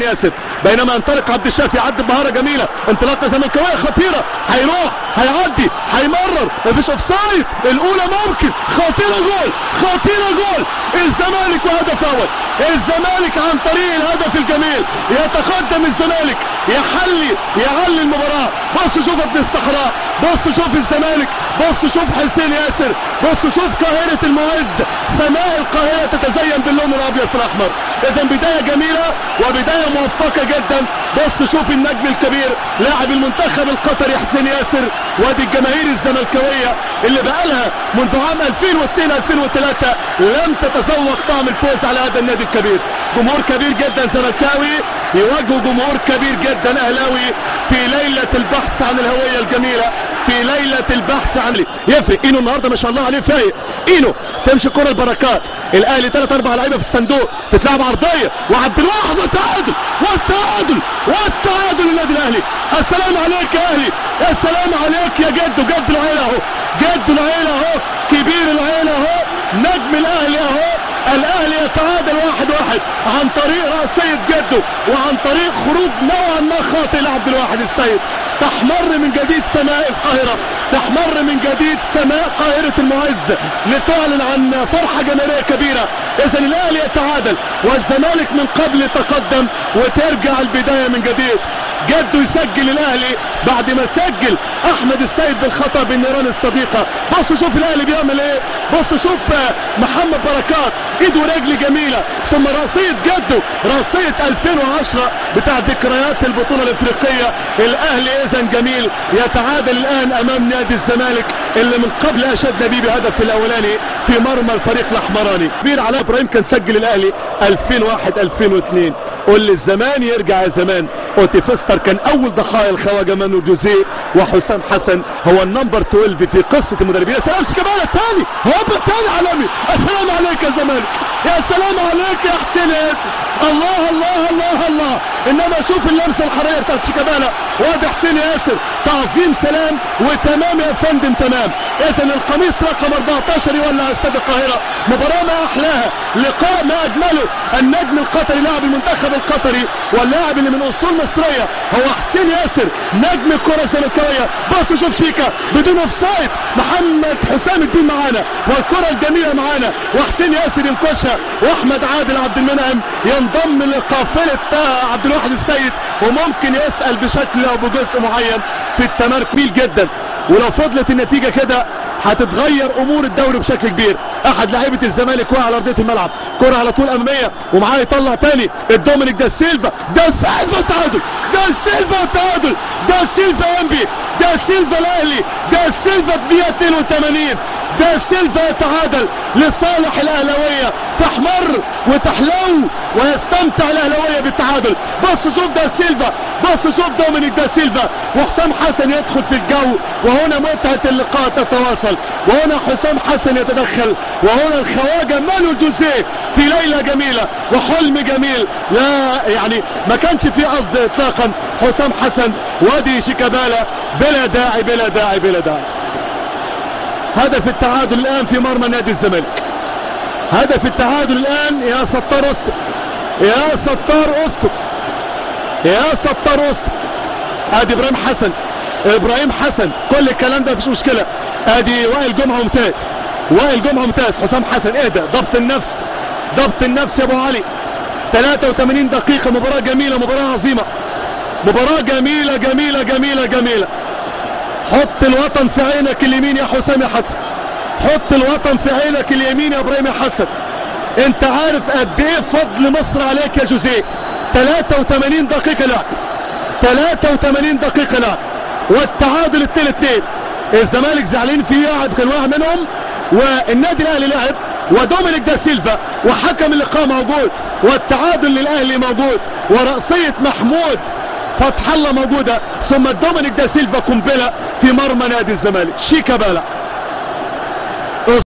حسين ياسر، بينما ينطلق عبد الشافي، يعدي بمهاره جميله، انطلاقه زملكاويه خطيره، هيروح هيعدي هيمرر، مفيش اوفسايد، الاولى ممكن، خطيره جول، خطيره جول، الزمالك وهدف اول، الزمالك عن طريق الهدف الجميل يتقدم الزمالك، يعلي المباراه. بص شوف ابن الصحراء، بص شوف الزمالك، بص شوف حسين ياسر، بص شوف قاهره المعز، سماء القاهره تتزين باللون الابيض في الاحمر. اذا بدايه جميله وبدايه موفقه جدا. بص شوف النجم الكبير لاعب المنتخب القطري حسين ياسر، وادي الجماهير الزملكاويه اللي بقالها منذ عام 2002 2003 لم تتذوق طعم الفوز على هذا النادي الكبير. جمهور كبير جدا زملكاوي يواجهوا جمهور كبير جدا اهلاوي في ليله البحث عن الهويه الجميله، في ليله البحث عن يفرق. اينو النهارده ما شاء الله عليه فايق، اينو تمشي الكره البركات، الاهلي 3 4 لعيبه في الصندوق، تتلعب عرضيه وعبد الواحد والتعادل للنادي الاهلي. السلام عليك يا اهلي، يا سلام عليك يا جد العيله اهو، جد العيله اهو، كبير العيله اهو، نجم الاهلي اهو. الاهلي يتعادل 1-1 عن طريق رأسية جده وعن طريق خروج نوعا ما خاطئ لعبد الواحد السيد. تحمر من جديد سماء القاهرة، تحمر من جديد سماء قاهرة المعز لتعلن عن فرحة جماهيرية كبيرة. اذا الاهلي يتعادل والزمالك من قبل تقدم وترجع البداية من جديد. جده يسجل الاهلي بعد ما سجل احمد السيد بالخطا بالنيران الصديقه. بص شوف الاهلي بيعمل ايه، بص شوف محمد بركات ايد ورجل جميله، ثم راسيه جده، راسيه 2010 بتاع ذكريات البطوله الافريقيه. الاهلي اذا جميل يتعادل الان امام نادي الزمالك اللي من قبل اشدنا بيه بهدف الاولاني في مرمى الفريق الاحمراني. كبير علاء ابراهيم كان سجل الاهلي 2001 2002. قول لي الزمان يرجع يا زمان. اوتي فيستر كان اول ضحايا الخواجه مانو جوزيه، وحسام حسن هو النمبر 12 في قصه المدربين. يا سلام شيكابالا الثاني، هوبا الثاني عالمي. السلام عليك يا زمالك، يا سلام عليك يا حسين ياسر، الله الله الله الله. انما شوف اللمسه الحريه بتاعت شيكابالا، وادي حسين ياسر، تعظيم سلام وتمام يا فندم تمام. اذا القميص رقم 14 يولع استاد القاهره. مباراه ما احلاها، لقاء ما اجمله. النجم القطري لاعب المنتخب القطري واللاعب اللي من اصول مصريه هو حسين ياسر نجم الكره الزملكاويه. بص شوف شيكا بدون اوفسايد، محمد حسام الدين معانا والكره الجميله معانا، وحسين ياسر ينكشها، واحمد عادل عبد المنعم ينضم لقافله عبد الواحد السيد، وممكن يسال بشكل او بجزء معين في التمركز جدا. ولو فضلت النتيجه كده هتتغير امور الدوري بشكل كبير. احد لعيبه الزمالك وقع على ارضيه الملعب، كره على طول اماميه ومعاه يطلع تاني الدومينيك دا سيلفا، تعادل، دا سيلفا انبي، دا سيلفا الاهلي، دا سيلفا بدقيقه 82، دا سيلفا يتعادل لصالح الاهلاويه. تحمر وتحلو ويستمتع الاهلاويه بالتعادل. بص شوف دا سيلفا، بص شوف دومينيك دا سيلفا، وحسام حسن يدخل في الجو، وهنا متعه اللقاء تتواصل، وهنا حسام حسن يتدخل، وهنا الخواجه مانو جوزيه في ليله جميله وحلم جميل. لا يعني ما كانش في قصد اطلاقا. حسام حسن وادي شيكابالا بلا داعي بلا داعي بلا داعي. هدف التعادل الان في مرمى نادي الزمالك، هدف التعادل الان. يا ستار استر، يا ستار استر، يا ستار استر. ادي ابراهيم حسن كل الكلام ده مفيش مشكله. ادي وائل جمعه ممتاز، حسام حسن اهدى، ضبط النفس يا ابو علي. 83 دقيقه، مباراه جميله، مباراه عظيمه، مباراه جميله جميله جميله جميله. حط الوطن في عينك اليمين يا حسام يا حسن، حط الوطن في عينك اليمين يا ابراهيم يا حسن. انت عارف قد ايه فضل مصر عليك يا جوزيه. 83 دقيقه لعب، 83 دقيقه لعب، والتعادل 2-2. الزمالك زعلانين فيه، كان واحد منهم، والنادي الاهلي لعب، ودومينيك دا سيلفا وحكم اللقاء موجود، والتعادل للاهلي موجود، ورأسية محمود فتح الله موجوده، ثم دومينيك دا سيلفا قنبله في مرمى نادي الزمالك. شيكابالا